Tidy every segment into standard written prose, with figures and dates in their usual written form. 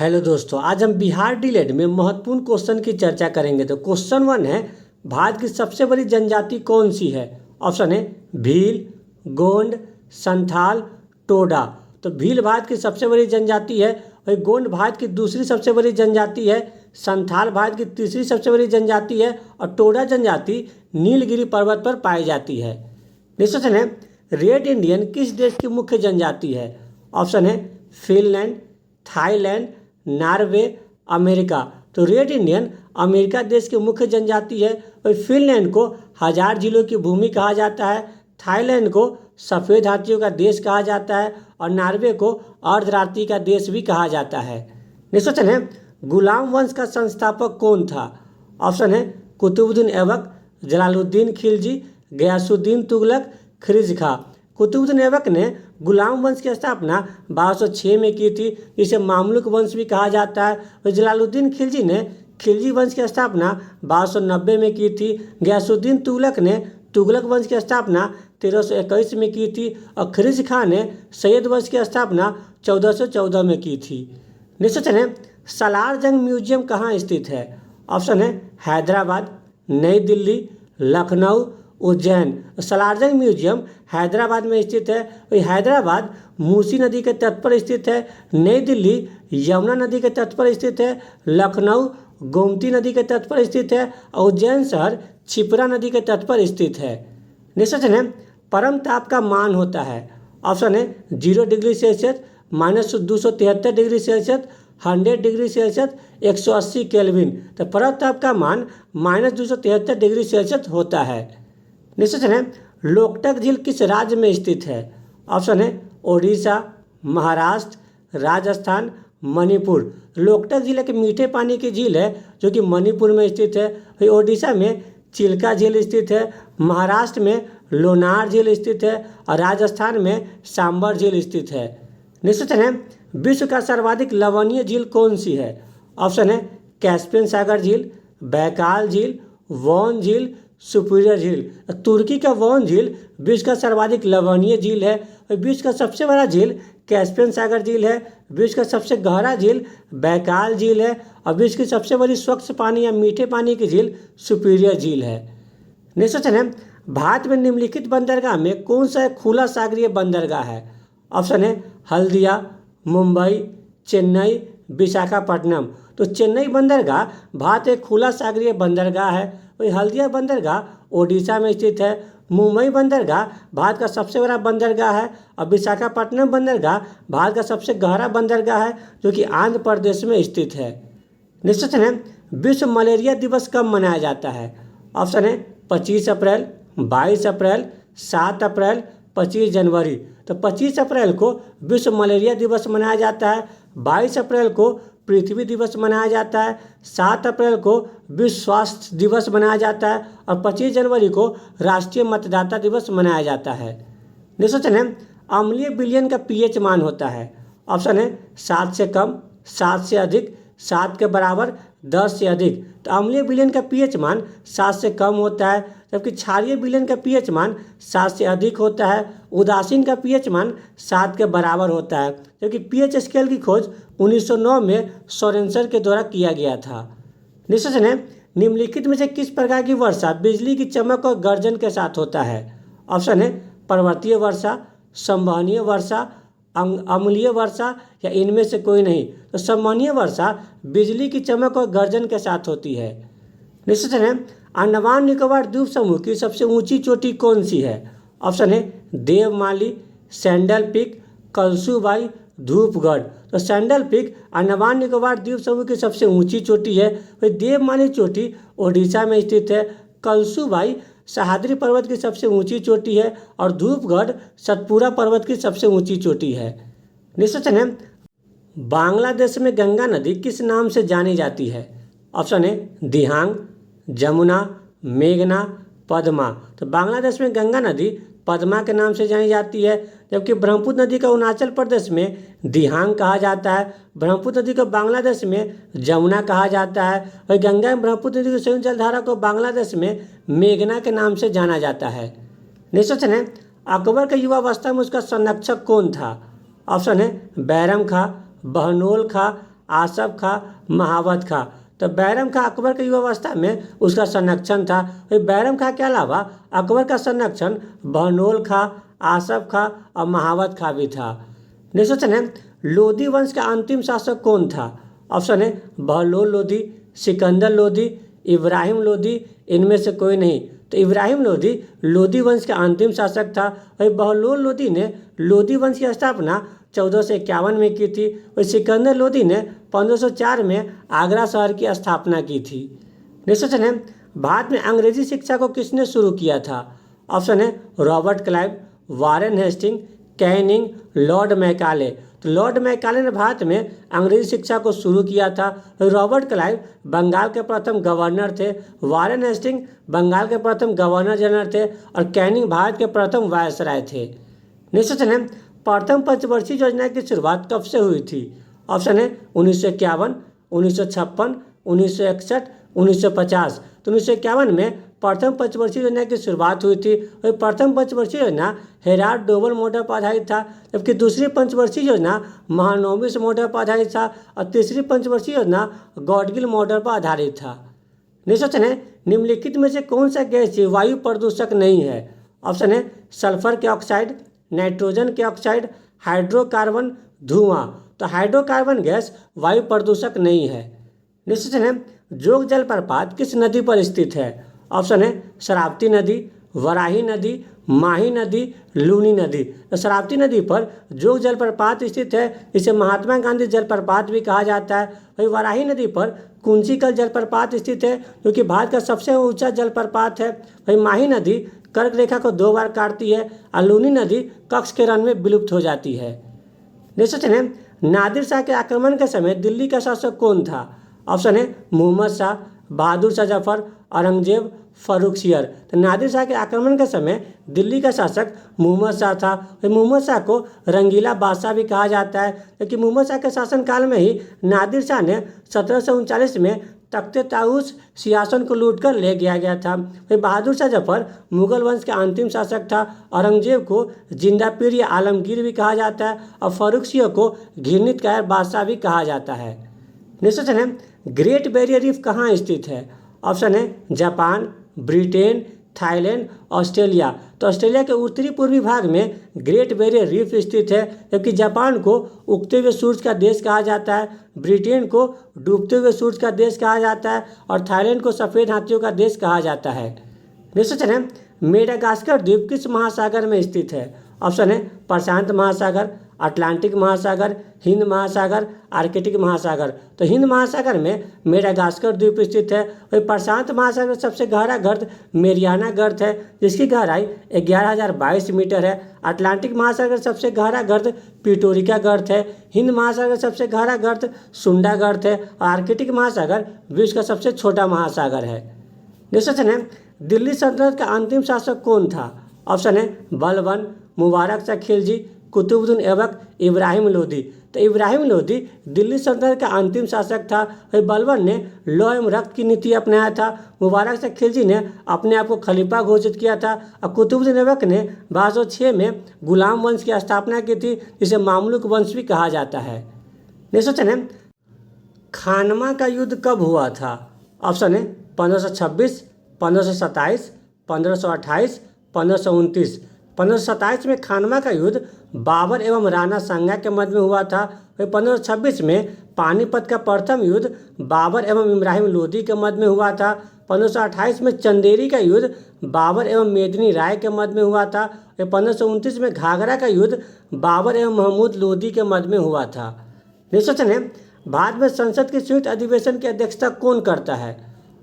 Hello दोस्तों, आज हम बिहार डीएलएड में महत्वपूर्ण क्वेश्चन की चर्चा करेंगे। तो क्वेश्चन 1 है, भारत की सबसे बड़ी जनजाति कौन सी है? ऑप्शन है भील, गोंड, संथाल, टोडा। तो भील भारत की सबसे बड़ी जनजाति है, वही गोंड भारत की दूसरी सबसे बड़ी जनजाति है, संथाल भारत की तीसरी सबसे बड़ी जनजाति है और टोडा जनजाति नीलगिरी पर्वत पर पाई जाती है। नेक्स्ट क्वेश्चन है, रेड इंडियन किस देश की मुख्य जनजाति है? ऑप्शन है फिनलैंड, थाईलैंड, नॉर्वे, अमेरिका। तो रेड इंडियन अमेरिका देश की मुख्य जनजाति है। वही फिनलैंड को हजार झीलों की भूमि कहा जाता है, थाईलैंड को सफ़ेद हाथियों का देश कहा जाता है और नॉर्वे को अर्धरात्रि का देश भी कहा जाता है। नेक्स्ट क्वेश्चन है, गुलाम वंश का संस्थापक कौन था? ऑप्शन है कुतुबुद्दीन ऐबक, जलालुद्दीन खिलजी, गयासुद्दीन तुगलक, खिरिज खां। कुतुबुद्दीन ऐबक ने गुलाम वंश की स्थापना 1206 में की थी, जिसे मामलुक वंश भी कहा जाता है। और जलालुद्दीन खिलजी ने खिलजी वंश की स्थापना 1290 में की थी। गयासुद्दीन तुगलक ने तुगलक वंश की स्थापना 1321 में की थी और खिरिज खां ने सैयद वंश की स्थापना 1414 में की थी। नेक्स्ट क्वेश्चन है, सालार जंग म्यूजियम कहाँ स्थित है? ऑप्शन है हैदराबाद, नई दिल्ली, लखनऊ, उज्जैन। सलारजंग म्यूजियम हैदराबाद में स्थित है। वही हैदराबाद मूसी नदी के तट पर स्थित है, नई दिल्ली यमुना नदी के तट पर स्थित है, लखनऊ गोमती नदी के तट पर स्थित है और उज्जैन शहर क्षिप्रा नदी के तट पर स्थित है। नेक्स्ट क्वेश्चन है, परम ताप का मान होता है? ऑप्शन है 0 degree Celsius, -273 degree Celsius, 100 degree Celsius, 180 kelvin. तो परम ताप का मान -273 डिग्री सेल्सियस होता है। नेक्स्ट क्वेश्चन है, लोकटक झील किस राज्य में स्थित है? ऑप्शन है ओडिशा, महाराष्ट्र, राजस्थान, मणिपुर। लोकटक झील एक मीठे पानी की झील है जो कि मणिपुर में स्थित है। ओडिशा में चिल्का झील स्थित है, महाराष्ट्र में लोनार झील स्थित है और राजस्थान में सांबर झील स्थित है। नेक्स्ट क्वेश्चन है, विश्व का सर्वाधिक लवणीय झील कौन सी है? ऑप्शन है कैस्पियन सागर झील, बैकाल झील, वॉन झील, सुपीरियर झील। तुर्की का वॉन झील विश्व का सर्वाधिक लवणीय झील है। विश्व का सबसे बड़ा झील कैस्पियन सागर झील है, विश्व का सबसे गहरा झील बैकाल झील है और विश्व की सबसे बड़ी स्वच्छ पानी या मीठे पानी की झील सुपीरियर झील है। नेक्स्ट क्वेश्चन है, भारत में निम्नलिखित बंदरगाह में कौन सा खुला सागरीय बंदरगाह है? ऑप्शन है हल्दिया, मुंबई, चेन्नई, विशाखापट्टनम। तो चेन्नई बंदरगाह भारत एक खुला सागरीय बंदरगाह है। वही हल्दिया बंदरगाह ओडिशा में स्थित है, मुंबई बंदरगाह भारत का सबसे बड़ा बंदरगाह है और विशाखापट्टनम बंदरगाह भारत का सबसे गहरा बंदरगाह है जो कि आंध्र प्रदेश में स्थित है। नेक्स्ट क्वेश्चन है, विश्व मलेरिया दिवस कब मनाया जाता है? ऑप्शन है 25 अप्रैल, 22 अप्रैल, 7 अप्रैल, 25 जनवरी। तो 25 अप्रैल को विश्व मलेरिया दिवस मनाया जाता है, 22 अप्रैल को पृथ्वी दिवस मनाया जाता है, 7 अप्रैल को विश्व स्वास्थ्य दिवस मनाया जाता है और 25 जनवरी को राष्ट्रीय मतदाता दिवस मनाया जाता है। नेक्स्ट क्वेश्चन है, अम्लीय विलयन का पीएच मान होता है? ऑप्शन है 7 से कम, 7 से अधिक, 7 के बराबर, 10 से अधिक। तो अम्लीय विलयन का पीएच मान 7 से कम होता है, जबकि क्षारीय विलयन का पीएच मान 7 से अधिक होता है। उदासीन का पीएच मान 7 के बराबर होता है, जबकि पीएच स्केल की खोज 1909 में सोरेनसन के द्वारा किया गया था। नेक्स्ट क्वेश्चन है, निम्नलिखित में से किस प्रकार की वर्षा बिजली की चमक और गर्जन के साथ होता है? ऑप्शन है पर्वतीय वर्षा, संवहनीय वर्षा, अम्लीय वर्षा या इनमें से कोई नहीं। तो संवहनीय वर्षा बिजली की चमक और गर्जन के साथ होती है। नेक्स्ट क्वेश्चन है, अंडमान निकोबार द्वीप समूह की सबसे ऊंची चोटी कौन सी है? ऑप्शन है देवमाली, सैंडल पीक, कलसूबाई, धूपगढ़। तो सैंडल पीक अंडमान निकोबार द्वीप समूह की सबसे ऊंची चोटी है। वही देवमाली चोटी ओडिशा में स्थित है, कलसूबाई सह्याद्री पर्वत की सबसे ऊंची चोटी है और धूपगढ़ सतपुरा पर्वत की सबसे ऊंची चोटी है। नेक्स्ट क्वेश्चन है, बांग्लादेश में गंगा नदी किस नाम से जानी जाती है? ऑप्शन है दिहांग, जमुना, मेघना, पद्मा। तो बांग्लादेश में गंगा नदी पद्मा के नाम से जानी जाती है, जबकि ब्रह्मपुत्र नदी को अरुणाचल प्रदेश में दिहांग कहा जाता है, ब्रह्मपुत्र नदी को बांग्लादेश में जमुना कहा जाता है और गंगा एवं ब्रह्मपुत्र नदी की संयुक्त जलधारा को बांग्लादेश में मेघना के नाम से जाना जाता है। नेक्स्ट क्वेश्चन है, अकबर के युवावस्था में उसका संरक्षक कौन था? ऑप्शन है बैरम खां, बहनोल खां, आसफ खां, महावत खां। तो बैरम खां अकबर की युवावस्था में उसका संरक्षण था। वही बैरम खां के अलावा अकबर का संरक्षण बहनोल खां, आसफ खां और महावत खां भी था। नेक्स्ट क्वेश्चन है, लोधी वंश का अंतिम शासक कौन था? ऑप्शन है बहलोल लोधी, सिकंदर लोधी, इब्राहिम लोधी, इनमें से कोई नहीं। तो इब्राहिम लोधी लोधी वंश का अंतिम शासक था। वही बहलोल लोधी ने लोधी वंश की स्थापना 1451 में की थी। वही सिकंदर लोधी ने 1504 में आगरा शहर की स्थापना की थी। नेक्स्ट क्वेश्चन है, भारत में अंग्रेजी शिक्षा को किसने शुरू किया था? ऑप्शन है Robert Clive, Warren Hasting, Canning, Lord Macaulay. तो लॉर्ड मैकाले ने भारत में अंग्रेजी शिक्षा को शुरू किया था। रॉबर्ट क्लाइव बंगाल के प्रथम गवर्नर थे, वारेन हेस्टिंग बंगाल के प्रथम गवर्नर जनरल थे और कैनिंग भारत के प्रथम वायसराय थे। नेक्स्ट क्वेश्चन है, प्रथम पंचवर्षीय योजना की शुरुआत कब से हुई थी? ऑप्शन है 1951, 1956, 1961, 1950। तो 1951 में प्रथम पंचवर्षीय योजना की शुरुआत हुई थी। और प्रथम पंचवर्षीय योजना हेराल्ड डोबल मॉडल पर आधारित था, जबकि दूसरी पंचवर्षीय योजना महानवमी मॉडल पर आधारित था और तीसरी पंचवर्षीय योजना गॉडगिल मॉडल पर आधारित था। नेक्स्ट क्वेश्चन है, निम्नलिखित में से कौन सा गैस वायु प्रदूषक नहीं है? ऑप्शन है सल्फर के ऑक्साइड, नाइट्रोजन के ऑक्साइड, हाइड्रोकार्बन, धुआं। तो हाइड्रोकार्बन गैस वायु प्रदूषक नहीं है। नेक्स्ट क्वेश्चन है, जोग जलप्रपात किस नदी पर स्थित है? ऑप्शन है शरावती नदी, वराही नदी, माही नदी, लूनी नदी। तो शरावती नदी पर जोग जलप्रपात स्थित है, इसे महात्मा गांधी जलप्रपात भी कहा जाता है। वही वराही नदी पर कुंचिकल जलप्रपात स्थित है, जो कि भारत का सबसे ऊंचा जलप्रपात है। वही माही नदी कर्क रेखा को 2 बार काटती है और लूनी नदी कक्ष के रन में विलुप्त हो जाती है। नेक्स्ट क्वेश्चन है, नादिर शाह के आक्रमण के समय दिल्ली का शासक कौन था? ऑप्शन है मोहम्मद शाह, बहादुर शाह जफर, औरंगजेब, फर्रुखसियर। तो नादिर शाह के आक्रमण के समय दिल्ली का शासक मोहम्मद शाह था। मोहम्मद शाह को रंगीला बादशाह भी कहा जाता है, क्योंकि मोहम्मद शाह के शासनकाल में ही नादिर शाह ने 1739 में तख्ते ताऊस सिंहासन को लूटकर ले गया था। बहादुर शाह जफर मुगल वंश का अंतिम शासक था। औरंगजेब को जिंदा पीर या आलमगीर भी कहा जाता है और फर्रुखसियर को घृणित कायर बादशाह भी कहा जाता है। नेक्स्ट क्वेश्चन है, ग्रेट बैरियर रीफ कहाँ स्थित है? ऑप्शन है जापान, ब्रिटेन, थाईलैंड, ऑस्ट्रेलिया। तो ऑस्ट्रेलिया के उत्तरी पूर्वी भाग में ग्रेट बैरियर रीफ स्थित है, जबकि जापान को उगते हुए सूरज का देश कहा जाता है, ब्रिटेन को डूबते हुए सूरज का देश कहा जाता है और थाईलैंड को सफ़ेद हाथियों का देश कहा जाता है। नेक्स्ट क्वेश्चन है, मेडागास्कर द्वीप किस महासागर में स्थित है? ऑप्शन है प्रशांत महासागर, अटलांटिक महासागर, हिंद महासागर, आर्कटिक महासागर। तो हिंद महासागर में मेडागास्कर द्वीप स्थित है। वही प्रशांत महासागर सबसे गहरा गर्त मेरियाना गर्त है, जिसकी गहराई 11,022 मीटर है। अटलांटिक महासागर सबसे गहरा गर्त पिटोरिका गर्त है। हिंद महासागर सबसे गहरा गर्त सुंडा गर्त है और आर्कटिक महासागर विश्व का सबसे छोटा महासागर है। नेक्स्ट क्वेश्चन है, दिल्ली सल्तनत का अंतिम शासक कौन था? ऑप्शन है बलबन, मुबारक शाह खिलजी, कुतुबुद्दीन ऐबक, इब्राहिम लोदी। तो इब्राहिम लोदी दिल्ली सल्तनत का अंतिम शासक था। वही बलबन ने लौ एवं रक्त की नीति अपनाया था। मुबारक शाह खिलजी ने अपने आप को खलीफा घोषित किया था और कुतुबुद्दीन ऐबक ने 1206 में गुलाम वंश की स्थापना की थी, जिसे मामलुक वंश भी कहा जाता है। नेक्स्ट क्वेश्चन है, खानवा का युद्ध कब हुआ था? ऑप्शन है 1526, 1527, 1528, 1529। 1527 में खानवा का युद्ध बाबर एवं राणा सांगा के मध्य में हुआ था। 1526 में पानीपत का प्रथम युद्ध बाबर एवं इब्राहिम लोदी के मध्य में हुआ था। 1528 में चंदेरी का युद्ध बाबर एवं मेदिनी राय के मध्य में हुआ था। 1529 में घाघरा का युद्ध बाबर एवं महमूद लोदी के मध्य में हुआ था। नेक्स्ट क्वेश्चन है, भारत में संसद के संयुक्त अधिवेशन की अध्यक्षता कौन करता है?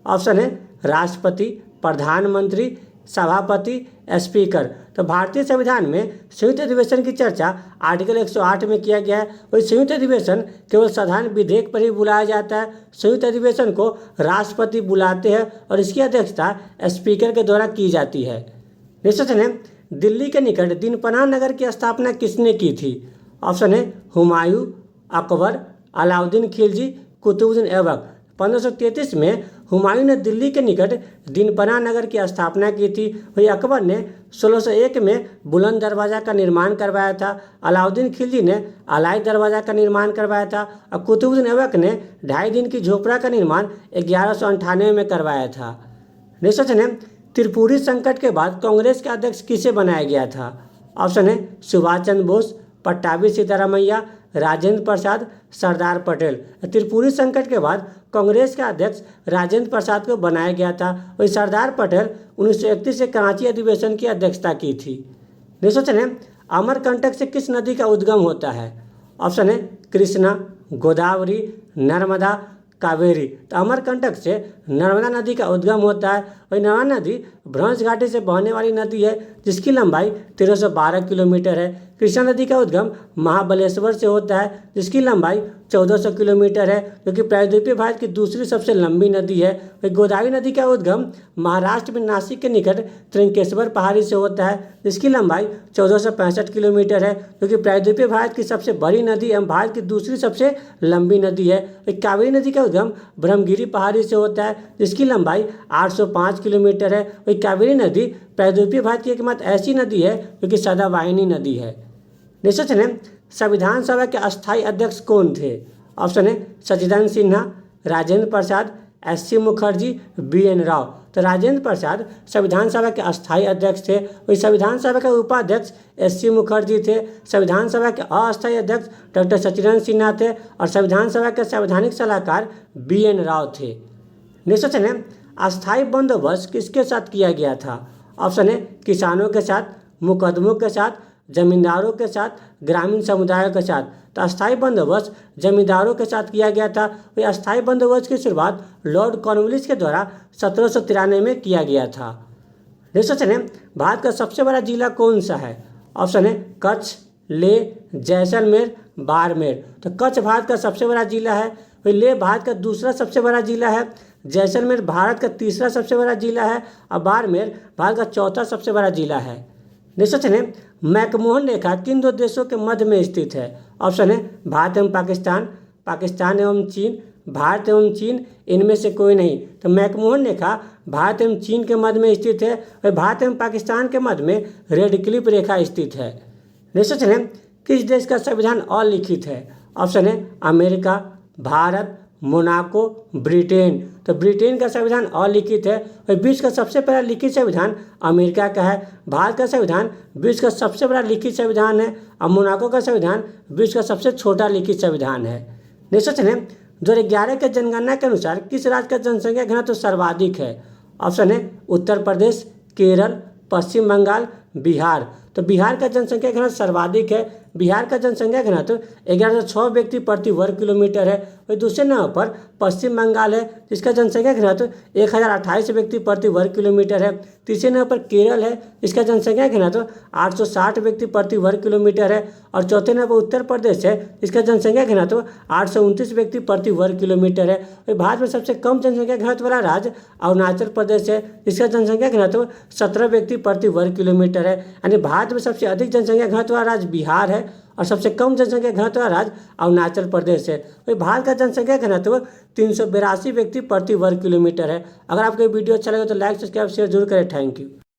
ऑप्शन है राष्ट्रपति, प्रधानमंत्री, सभापति, स्पीकर। तो भारतीय संविधान में संयुक्त अधिवेशन की चर्चा आर्टिकल 108 में किया गया है। वही संयुक्त अधिवेशन केवल साधारण विधेयक पर ही बुलाया जाता है। संयुक्त अधिवेशन को राष्ट्रपति बुलाते हैं और इसकी अध्यक्षता स्पीकर के द्वारा की जाती है। नेक्स्ट क्वेश्चन है, दिल्ली के निकट दीनपनाह नगर की स्थापना किसने की थी? ऑप्शन है हुमायूं, अकबर, अलाउद्दीन खिलजी, कुतुबुद्दीन ऐबक। 1533 में हुमायूं ने दिल्ली के निकट दीनपना नगर की स्थापना की थी। वही अकबर ने 1601 में बुलंद दरवाज़ा का निर्माण करवाया था। अलाउद्दीन खिलजी ने अलाई दरवाज़ा का निर्माण करवाया था और कुतुबुद्दीन ऐबक ने 2.5 दिन की झोपड़ा का निर्माण 1198 में करवाया था। नेक्स्ट क्वेश्चन है, त्रिपुरी संकट के बाद कांग्रेस के अध्यक्ष किसे बनाया गया था? ऑप्शन है सुभाष चंद्र बोस, पट्टाभी सीतारामैया, राजेंद्र प्रसाद, सरदार पटेल। त्रिपुरी संकट के बाद कांग्रेस के अध्यक्ष राजेंद्र प्रसाद को बनाया गया था। वही सरदार पटेल 1931 से कराची अधिवेशन की अध्यक्षता की थी। नेक्स्ट क्वेश्चन है, अमरकंटक से किस नदी का उद्गम होता है? ऑप्शन है कृष्णा, गोदावरी, नर्मदा, कावेरी। तो अमरकंटक से नर्मदा नदी का उद्गम होता है। वही नर्मदा नदी भ्रंश घाटी से बहने वाली नदी है जिसकी लंबाई 1312 किलोमीटर है। कृष्णा नदी का उद्गम महाबलेश्वर से होता है जिसकी लंबाई 1400 किलोमीटर है, जो कि प्रायद्वीपीय भारत की दूसरी सबसे लंबी नदी है। वही गोदावरी नदी का उद्गम महाराष्ट्र में नासिक के निकट त्र्यंकेश्वर पहाड़ी से होता है जिसकी लंबाई 1465 किलोमीटर है, जो कि प्रायद्वीपीय भारत की सबसे बड़ी नदी एवं भारत की दूसरी सबसे लंबी नदी है। वही कावेरी नदी का उद्गम ब्रह्मगिरी पहाड़ी से होता है जिसकी लंबाई 805 किलोमीटर है। वही कावेरी नदी प्रायद्वीपीय भारत की एकमात्र ऐसी नदी है जो कि सदावाहिनी नदी है। नेक्स्ट क्वेश्चन है, संविधान सभा के अस्थायी अध्यक्ष कौन थे? ऑप्शन है सच्चिदानंद सिन्हा, राजेंद्र प्रसाद, एस.सी. मुखर्जी, बी.एन. राव। तो राजेंद्र प्रसाद संविधान सभा के अस्थायी अध्यक्ष थे। वही संविधान सभा के उपाध्यक्ष एस.सी. मुखर्जी थे। संविधान सभा के अस्थायी अध्यक्ष डॉक्टर सच्चिदानंद सिन्हा थे और संविधान सभा के संवैधानिक सलाहकार बी.एन. राव थे। नेक्स्ट क्वेश्चन है, अस्थायी बंदोबस्त किसके साथ किया गया था? ऑप्शन है किसानों के साथ, मुकदमों के साथ, जमींदारों के साथ, ग्रामीण समुदायों के साथ। तो अस्थायी बंदोबस्त जमींदारों के साथ किया गया था। वही अस्थायी बंदोबस्त की शुरुआत लॉर्ड कॉर्नवालिस के द्वारा 1793 में किया गया था। नेक्स्ट क्वेश्चन है, भारत का सबसे बड़ा जिला कौन सा है? ऑप्शन है कच्छ, लेह, जैसलमेर, बाड़मेर। तो कच्छ भारत का सबसे बड़ा जिला है। वही लेह भारत का दूसरा सबसे बड़ा जिला है। जैसलमेर भारत का तीसरा सबसे बड़ा जिला है और बाड़मेर भारत का चौथा सबसे बड़ा जिला है। नेक्स्ट क्वेश्चन है, मैकमोहन रेखा किन दो देशों के मध्य में स्थित है? ऑप्शन है भारत एवं पाकिस्तान, पाकिस्तान एवं चीन, भारत एवं चीन, इनमें से कोई नहीं। तो मैकमोहन रेखा भारत एवं चीन के मध्य में स्थित है। वह भारत एवं पाकिस्तान के मध्य में रेड क्लिफ रेखा स्थित है। नेक्स्ट क्वेश्चन है, किस देश का संविधान अलिखित है? ऑप्शन है अमेरिका, भारत, मोनाको, ब्रिटेन। तो ब्रिटेन का संविधान अलिखित है। और विश्व का सबसे पहला लिखित संविधान अमेरिका का है। भारत का संविधान विश्व का सबसे बड़ा लिखित संविधान है और मोनाको का संविधान विश्व का सबसे छोटा लिखित संविधान है। नेक्स्ट क्वेश्चन है, 2011 के जनगणना के अनुसार किस राज्य का जनसंख्या घनत्व सर्वाधिक है? ऑप्शन है उत्तर प्रदेश, केरल, पश्चिम बंगाल, बिहार। तो बिहार का जनसंख्या घनत्व सर्वाधिक है। बिहार का जनसंख्या घनत्व 1106 व्यक्ति प्रति वर्ग किलोमीटर है। वही दूसरे नंबर पर पश्चिम बंगाल है जिसका जनसंख्या घनत्व 1028 व्यक्ति प्रति वर्ग किलोमीटर है। तीसरे नंबर पर केरल है जिसका जनसंख्या घनत्व 860 व्यक्ति प्रति वर्ग किलोमीटर है और चौथे नंबर पर उत्तर प्रदेश है जिसका जनसंख्या घनत्व 829 व्यक्ति प्रति वर्ग किलोमीटर है। वही भारत में सबसे कम जनसंख्या घनत्व वाला राज्य अरुणाचल प्रदेश है जिसका जनसंख्या घनत्व 17 व्यक्ति प्रति वर्ग किलोमीटर है। यानी भारत में सबसे अधिक जनसंख्या घनत्व वाला राज्य बिहार है और सबसे कम जनसंख्या घनत्व वाला राज्य अरुणाचल प्रदेश है। वही भारत का जनसंख्या घनत्व 382 व्यक्ति प्रति वर्ग किलोमीटर है। अगर आपको वीडियो अच्छा लगे तो लाइक, सब्सक्राइब, शेयर जरूर करें। Thank you.